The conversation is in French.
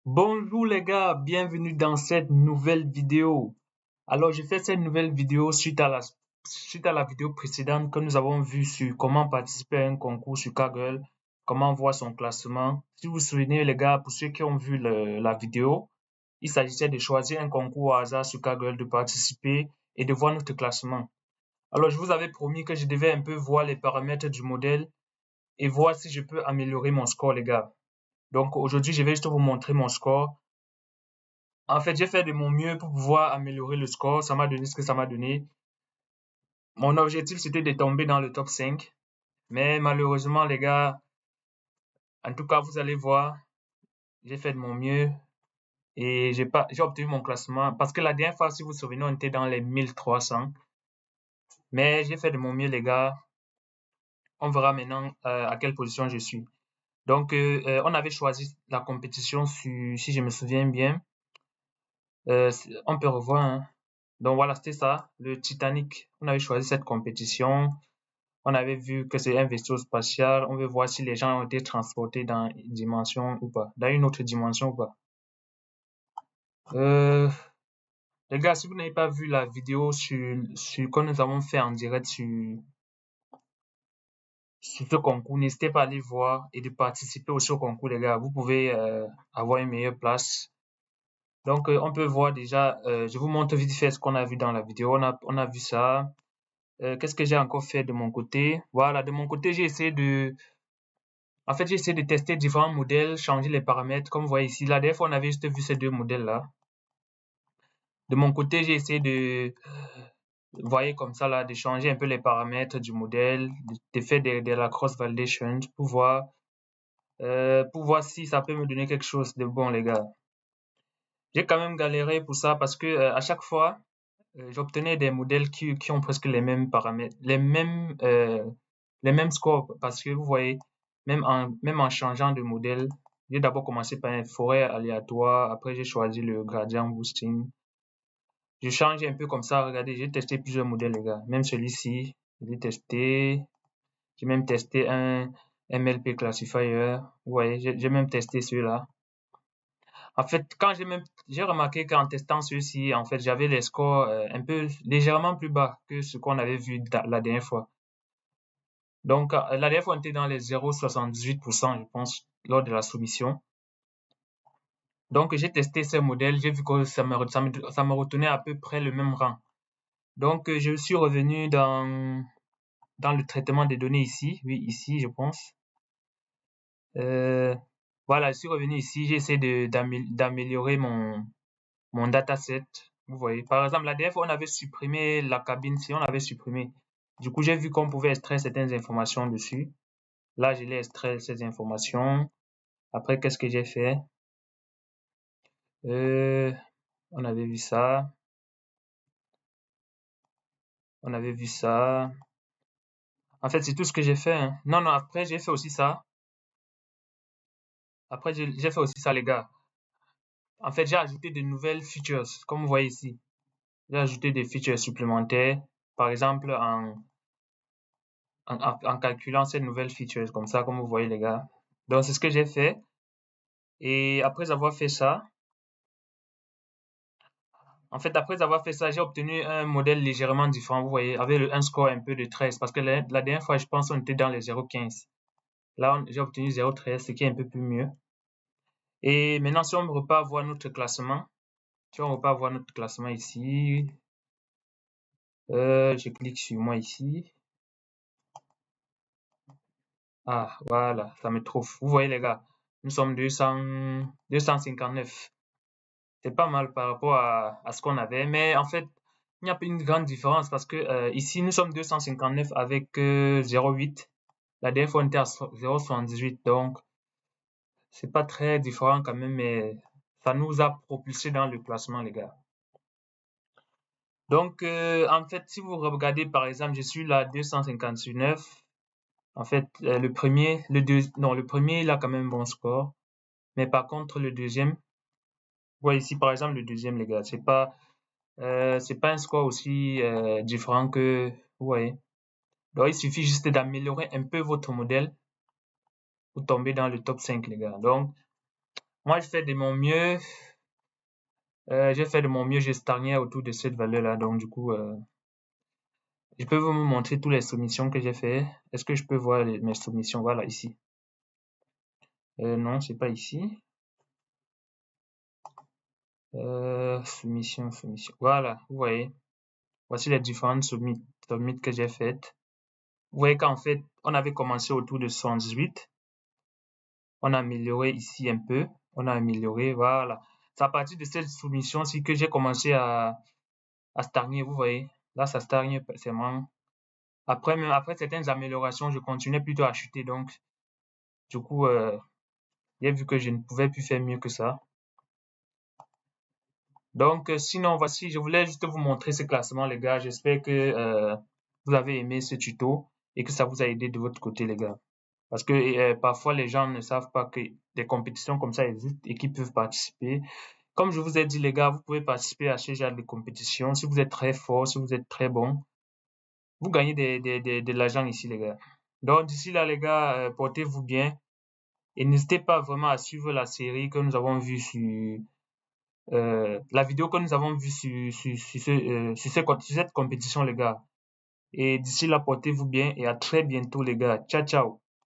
Bonjour les gars, bienvenue dans cette nouvelle vidéo. Alors, je fais cette nouvelle vidéo suite à la vidéo précédente que nous avons vue sur comment participer à un concours sur Kaggle, comment voir son classement. Si vous vous souvenez les gars, pour ceux qui ont vu la vidéo, il s'agissait de choisir un concours au hasard sur Kaggle, de participer et de voir notre classement. Alors, je vous avais promis que je devais un peu voir les paramètres du modèle et voir si je peux améliorer mon score les gars. Donc aujourd'hui, je vais juste vous montrer mon score. En fait, j'ai fait de mon mieux pour pouvoir améliorer le score. Ça m'a donné ce que ça m'a donné. Mon objectif, c'était de tomber dans le top 5. Mais malheureusement, les gars, en tout cas, vous allez voir, j'ai fait de mon mieux et j'ai obtenu mon classement. Parce que la dernière fois, si vous vous souvenez, on était dans les 1300. Mais j'ai fait de mon mieux, les gars. On verra maintenant à quelle position je suis. Donc, on avait choisi la compétition si je me souviens bien. On peut revoir, hein. Donc voilà, c'était ça, le Titanic. On avait choisi cette compétition. On avait vu que c'est un vaisseau spatial. On veut voir si les gens ont été transportés dans une dimension ou pas, dans une autre dimension ou pas. Euh, les gars, si vous n'avez pas vu la vidéo que nous avons fait en direct sur ce concours, n'hésitez pas à aller voir et de participer aussi au concours, les gars. Vous pouvez avoir une meilleure place. Donc, on peut voir déjà, je vous montre vite fait ce qu'on a vu dans la vidéo. On a vu ça. Qu'est-ce que j'ai encore fait de mon côté? Voilà, de mon côté, j'ai essayé de tester différents modèles, changer les paramètres, comme vous voyez ici. La dernière fois, on avait juste vu ces deux modèles-là. De mon côté, j'ai essayé vous voyez comme ça là, de changer un peu les paramètres du modèle, de faire de la cross-validation pour voir si ça peut me donner quelque chose de bon, les gars. J'ai quand même galéré pour ça parce que à chaque fois, j'obtenais des modèles qui ont presque les mêmes paramètres, les mêmes scores. Parce que vous voyez, même en changeant de modèle, j'ai d'abord commencé par un forêt aléatoire. Après, j'ai choisi le gradient boosting. Je change un peu comme ça. Regardez, j'ai testé plusieurs modèles, les gars. Même celui-ci, je l'ai testé. J'ai même testé un MLP classifier. Vous voyez, j'ai même testé celui-là. En fait, j'ai remarqué qu'en testant ceux-ci, en fait, j'avais les scores un peu légèrement plus bas que ce qu'on avait vu la dernière fois. Donc, la dernière fois, on était dans les 0,78%, je pense, lors de la soumission. Donc, j'ai testé ce modèle, j'ai vu que ça me retenait à peu près le même rang. Donc, je suis revenu dans le traitement des données ici. Oui, ici, je pense. Euh, voilà, je suis revenu ici, j'ai essayé d'améliorer mon dataset. Vous voyez, par exemple, la dernière fois, on avait supprimé la cabine, si on avait supprimé. Du coup, j'ai vu qu'on pouvait extraire certaines informations dessus. Là, je l'ai extrait ces informations. Après, qu'est-ce que j'ai fait? Euh, on avait vu ça. On avait vu ça. En fait, c'est tout ce que j'ai fait, hein. Non, non, après, j'ai fait aussi ça. Après, j'ai fait aussi ça, les gars. En fait, j'ai ajouté de nouvelles features, comme vous voyez ici. J'ai ajouté des features supplémentaires. Par exemple, en calculant ces nouvelles features, comme ça, comme vous voyez, les gars. Donc, c'est ce que j'ai fait. Et après avoir fait ça, j'ai obtenu un modèle légèrement différent. Vous voyez, avec un score un peu de 13. Parce que la dernière fois, je pense, on était dans les 0,15. Là, j'ai obtenu 0,13, ce qui est un peu plus mieux. Et maintenant, si on repart voir notre classement, ici, je clique sur moi ici. Ah, voilà, ça me trouve. Vous voyez, les gars, nous sommes 259. C'est pas mal par rapport à ce qu'on avait, mais en fait, il n'y a pas une grande différence parce que ici, nous sommes 259 avec 0,8. La dernière fois, on était à 0,78, donc c'est pas très différent quand même, mais ça nous a propulsé dans le classement, les gars. Donc, en fait, si vous regardez, par exemple, je suis là 259. En fait, le premier, il a quand même un bon score. Mais par contre, le deuxième, vous voyez ici, par exemple, le deuxième, les gars, c'est pas un score aussi différent que, vous voyez. Donc, il suffit juste d'améliorer un peu votre modèle pour tomber dans le top 5, les gars. Donc, Moi, je fais de mon mieux. J'ai fait de mon mieux, j'ai stagné autour de cette valeur-là. Donc, du coup, je peux vous montrer toutes les soumissions que j'ai fait. Est-ce que je peux voir mes soumissions? Voilà, ici. Non, c'est pas ici. Soumission. Voilà, vous voyez. Voici les différentes submits que j'ai faites. Vous voyez qu'en fait, on avait commencé autour de 118. On a amélioré ici un peu. On a amélioré, voilà. C'est à partir de cette soumission-ci que j'ai commencé à stagner, vous voyez. Là, ça stagne, c'est vraiment. Après, même après certaines améliorations, je continuais plutôt à chuter. Donc, du coup, j'ai vu que je ne pouvais plus faire mieux que ça. Donc, sinon, voici, je voulais juste vous montrer ce classement, les gars. J'espère que vous avez aimé ce tuto et que ça vous a aidé de votre côté, les gars. Parce que parfois, les gens ne savent pas que des compétitions comme ça existent et qu'ils peuvent participer. Comme je vous ai dit, les gars, vous pouvez participer à ce genre de compétition. Si vous êtes très fort, si vous êtes très bon, vous gagnez de l'argent ici, les gars. Donc, d'ici là, les gars, portez-vous bien et n'hésitez pas vraiment à suivre la série que nous avons vue sur la vidéo que nous avons vue sur cette compétition, les gars. Et d'ici là, portez-vous bien et à très bientôt, les gars. Ciao, ciao.